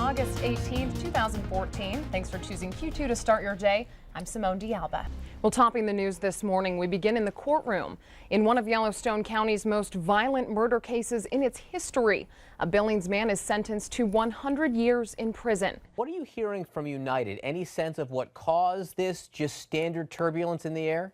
August 18th, 2014. Thanks for choosing Q2 to start your day. I'm Simone DeAlba. Well, topping the news this morning, we begin in the courtroom in one of Yellowstone County's most violent murder cases in its history. A Billings man is sentenced to 100 years in prison. What are you hearing from United? Any sense of what caused this? Just standard turbulence in the air?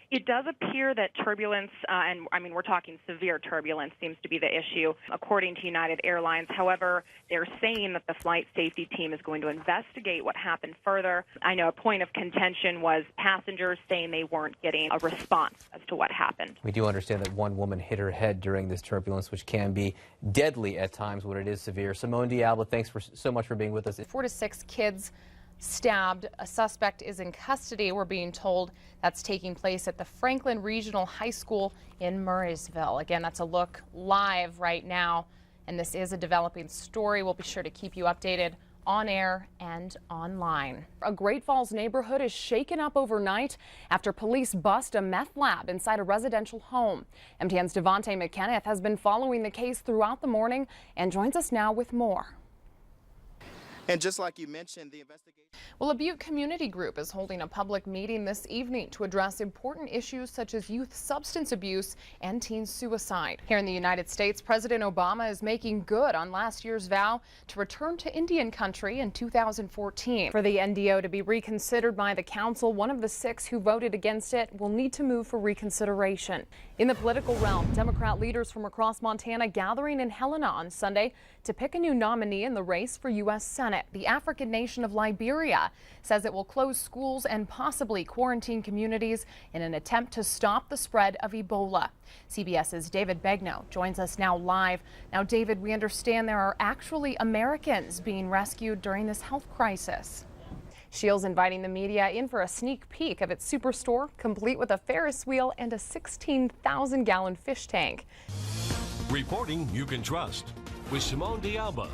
It does appear that turbulence, and I mean, we're talking severe turbulence, seems to be the issue, according to United Airlines. However, they're saying that the flight safety team is going to investigate what happened further. I know a point of contention was passengers saying they weren't getting a response as to what happened. We do understand that one woman hit her head during this turbulence, which can be deadly at times when it is severe. Simone DeAlba, thanks so much for being with us. 4 to 6 kids stabbed. A suspect is in custody. We're being told that's taking place at the Franklin Regional High School in Murraysville. Again, that's a look live right now, and this is a developing story. We'll be sure to keep you updated on air and online. A Great Falls neighborhood is shaken up overnight after police bust a meth lab inside a residential home. MTN's Devontae McKenneth has been following the case throughout the morning and joins us now with more. And just like you mentioned, the investigation. Well, a Butte community group is holding a public meeting this evening to address important issues such as youth substance abuse and teen suicide. Here in the United States, President Obama is making good on last year's vow to return to Indian country in 2014. For the NDO to be reconsidered by the council, one of the 6 who voted against it will need to move for reconsideration. In the political realm, Democrat leaders from across Montana gathering in Helena on Sunday to pick a new nominee in the race for U.S. Senate. The African nation of Liberia says it will close schools and possibly quarantine communities in an attempt to stop the spread of Ebola. CBS's David Begnaud joins us now live. Now, David, we understand there are actually Americans being rescued during this health crisis. Scheels inviting the media in for a sneak peek of its superstore, complete with a Ferris wheel and a 16,000-gallon fish tank. Reporting you can trust with Simone DeAlba.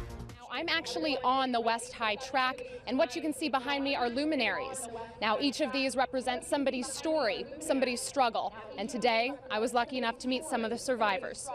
I'm actually on the West High track, and what you can see behind me are luminaries. Now, each of these represents somebody's story, somebody's struggle, and today I was lucky enough to meet some of the survivors.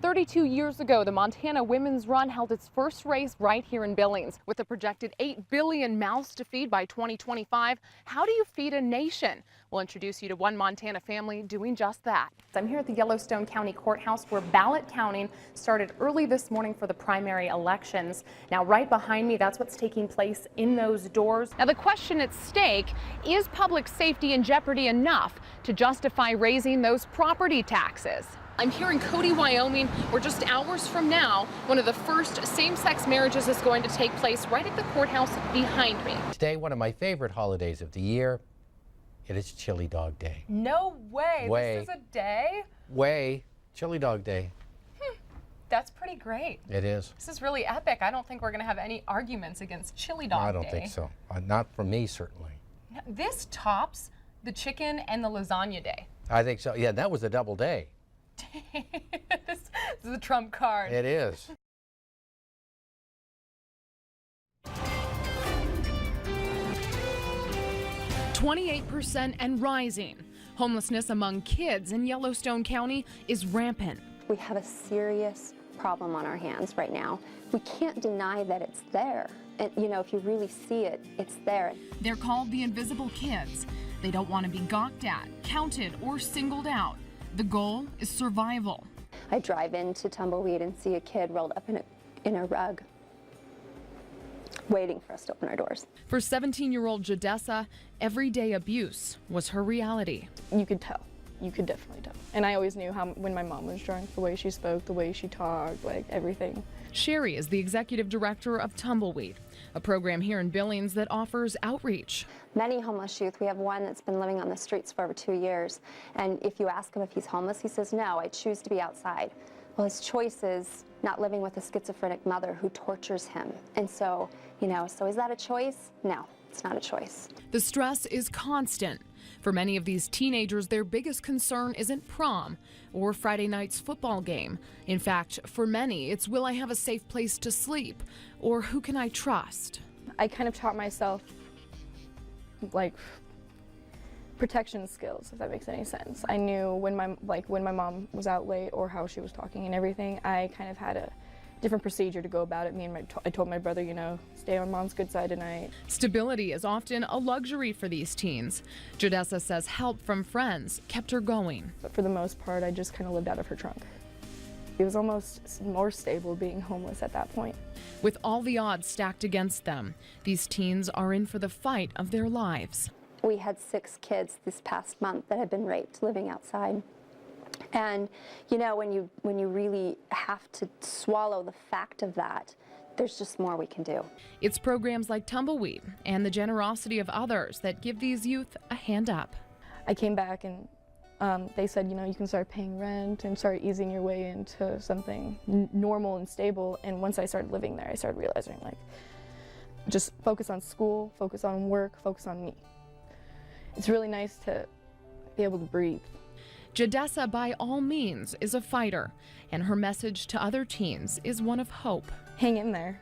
32 years ago, the Montana Women's Run held its first race right here in Billings. With a projected 8 billion mouths to feed by 2025, how do you feed a nation? We'll introduce you to one Montana family doing just that. I'm here at the Yellowstone County Courthouse where ballot counting started early this morning for the primary elections. Now, right behind me, that's what's taking place in those doors. Now, the question at stake, is public safety in jeopardy enough to justify raising those property taxes? I'm here in Cody, Wyoming, where just hours from now, one of the first same-sex marriages is going to take place right at the courthouse behind me. Today, one of my favorite holidays of the year, it is Chili Dog Day. No way. This is a day? Chili Dog Day. That's pretty great. It is. This is really epic. I don't think we're going to have any arguments against Chili Dog Day. I don't think so. Not for me, certainly. This tops the chicken and the lasagna day. I think so. Yeah, that was a double day. This is a trump card. It is. %28 and rising. Homelessness among kids in Yellowstone County is rampant. We have a serious problem on our hands right now. We can't deny that it's there. And, you know, if you really see it, it's there. They're called the invisible kids. They don't want to be gawked at, counted, or singled out. The goal is survival. I drive into Tumbleweed and see a kid rolled up in a rug, waiting for us to open our doors. For 17-year-old Jadessa, everyday abuse was her reality. You could tell. You could definitely tell. And I always knew when my mom was drunk, the way she spoke, the way she talked, like everything. Sherry is the executive director of Tumbleweed, a program here in Billings that offers outreach. Many homeless youth, we have one that's been living on the streets for over 2 years, and if you ask him if he's homeless, he says, no, I choose to be outside. Well, his choice is not living with a schizophrenic mother who tortures him. And so, you know, so is that a choice? No, it's not a choice. The stress is constant. For many of these teenagers, their biggest concern isn't prom or Friday night's football game. In fact, for many, it's will I have a safe place to sleep or who can I trust? I kind of taught myself like protection skills, if that makes any sense. I knew when my mom was out late or how she was talking and everything. I kind of had to different procedure to go about it. I told my brother, you know, stay on mom's good side tonight. Stability is often a luxury for these teens. Jadessa says help from friends kept her going. But for the most part, I just kind of lived out of her trunk. It was almost more stable being homeless at that point. With all the odds stacked against them, these teens are in for the fight of their lives. We had 6 kids this past month that had been raped living outside. And you know, when you really have to swallow the fact of that, there's just more we can do. It's programs like Tumbleweed and the generosity of others that give these youth a hand up. I came back and they said, you know, you can start paying rent and start easing your way into something normal and stable. And once I started living there, I started realizing, like, just focus on school, focus on work, focus on me. It's really nice to be able to breathe. Jadessa, by all means, is a fighter, and her message to other teens is one of hope. Hang in there.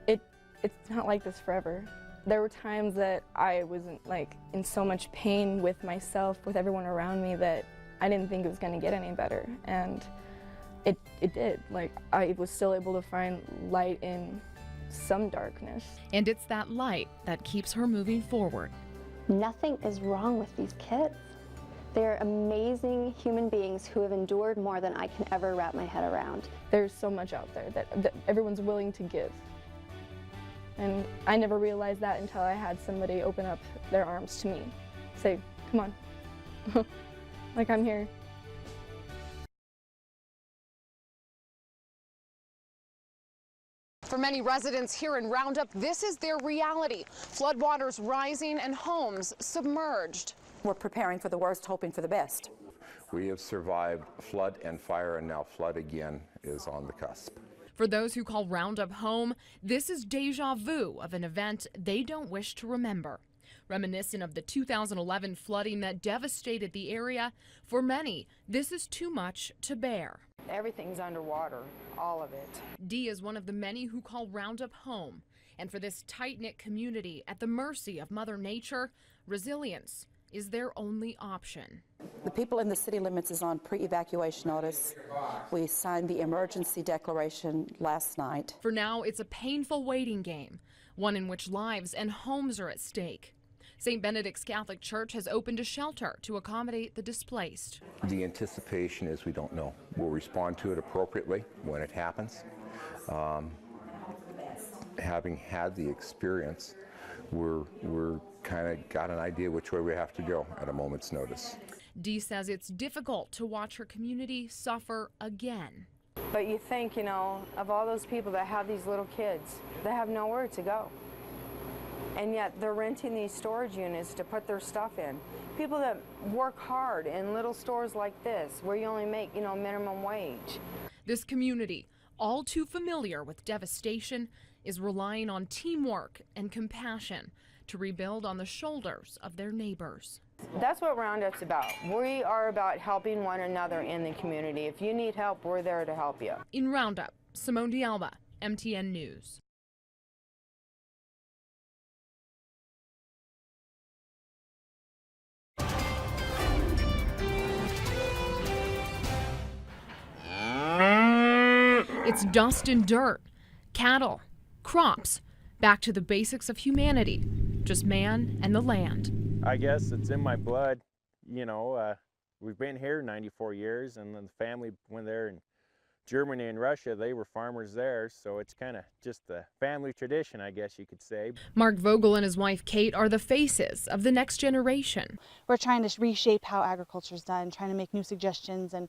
It's not like this forever. There were times that I wasn't like in so much pain with myself, with everyone around me, that I didn't think it was going to get any better, and it did. Like, I was still able to find light in some darkness. And it's that light that keeps her moving forward. Nothing is wrong with these kids. They're amazing human beings who have endured more than I can ever wrap my head around. There's so much out there that everyone's willing to give. And I never realized that until I had somebody open up their arms to me. Say, come on, like, I'm here. For many residents here in Roundup, this is their reality. Floodwaters rising and homes submerged. We're preparing for the worst, hoping for the best. We have survived flood and fire, and now flood again is on the cusp. For those who call Roundup home, this is deja vu of an event they don't wish to remember. Reminiscent of the 2011 flooding that devastated the area, for many, this is too much to bear. Everything's underwater, all of it. Dee is one of the many who call Roundup home. And for this tight-knit community at the mercy of Mother Nature, resilience is their only option. The people in the city limits is on pre-evacuation notice. We signed the emergency declaration last night. For now, it's a painful waiting game, one in which lives and homes are at stake. St. Benedict's Catholic Church has opened a shelter to accommodate the displaced. The anticipation is we don't know. We'll respond to it appropriately when it happens. Having had the experience, we're kind of got an idea which way we have to go at a moment's notice. Dee says it's difficult to watch her community suffer again. But you think, you know, of all those people that have these little kids, they have nowhere to go. And yet they're renting these storage units to put their stuff in. People that work hard in little stores like this, where you only make, you know, minimum wage. This community, all too familiar with devastation, is relying on teamwork and compassion to rebuild on the shoulders of their neighbors. That's what Roundup's about. We are about helping one another in the community. If you need help, we're there to help you. In Roundup, Simone DeAlba, MTN News. It's dust and dirt, cattle, crops, back to the basics of humanity, just man and the land. I guess it's in my blood. You know, we've been here 94 years, and then the family went there in Germany and Russia. They were farmers there, so it's kind of just the family tradition, I guess you could say. Mark Vogel and his wife Kate are the faces of the next generation. We're trying to reshape how agriculture is done, trying to make new suggestions and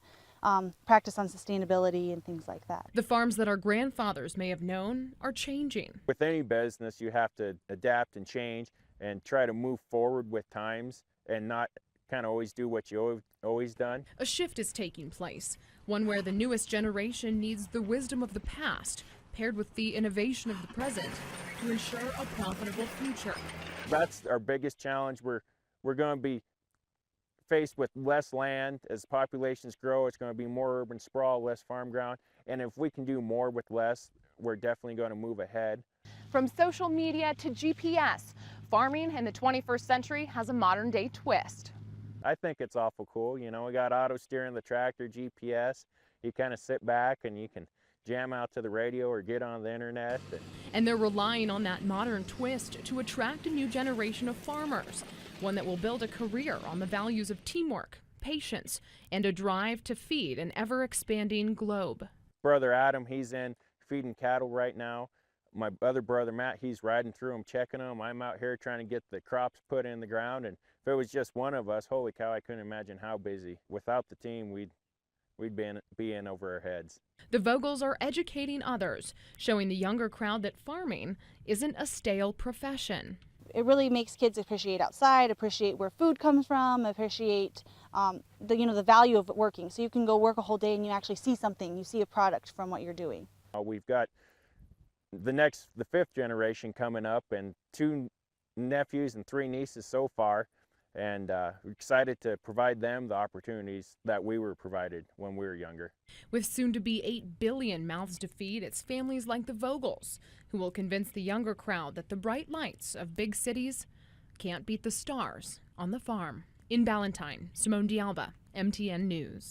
practice on sustainability and things like that. The farms that our grandfathers may have known are changing. With any business, you have to adapt and change and try to move forward with times and not kind of always do what you've always done. A shift is taking place, one where the newest generation needs the wisdom of the past paired with the innovation of the present to ensure a profitable future. That's our biggest challenge. We're going to be faced with less land. As populations grow, it's going to be more urban sprawl, less farm ground. And if we can do more with less, we're definitely going to move ahead. From social media to GPS, farming in the 21st century has a modern day twist. I think it's awful cool. You know, we got auto steering the tractor, GPS. You kind of sit back and you can jam out to the radio or get on the internet. And they're relying on that modern twist to attract a new generation of farmers, one that will build a career on the values of teamwork, patience, and a drive to feed an ever-expanding globe. Brother Adam, he's in feeding cattle right now. My other brother Matt, he's riding through them, checking them. I'm out here trying to get the crops put in the ground. And if it was just one of us, holy cow, I couldn't imagine how busy. Without the team, we'd be in over our heads. The Vogels are educating others, showing the younger crowd that farming isn't a stale profession. It really makes kids appreciate outside, appreciate where food comes from, appreciate the value of working. So you can go work a whole day and you actually see something, you see a product from what you're doing. We've got the fifth generation coming up, and 2 nephews and 3 nieces so far, and we're excited to provide them the opportunities that we were provided when we were younger. With soon to be 8 billion mouths to feed, it's families like the Vogels who will convince the younger crowd that the bright lights of big cities can't beat the stars on the farm. In Ballantyne, Simone DeAlba, MTN News.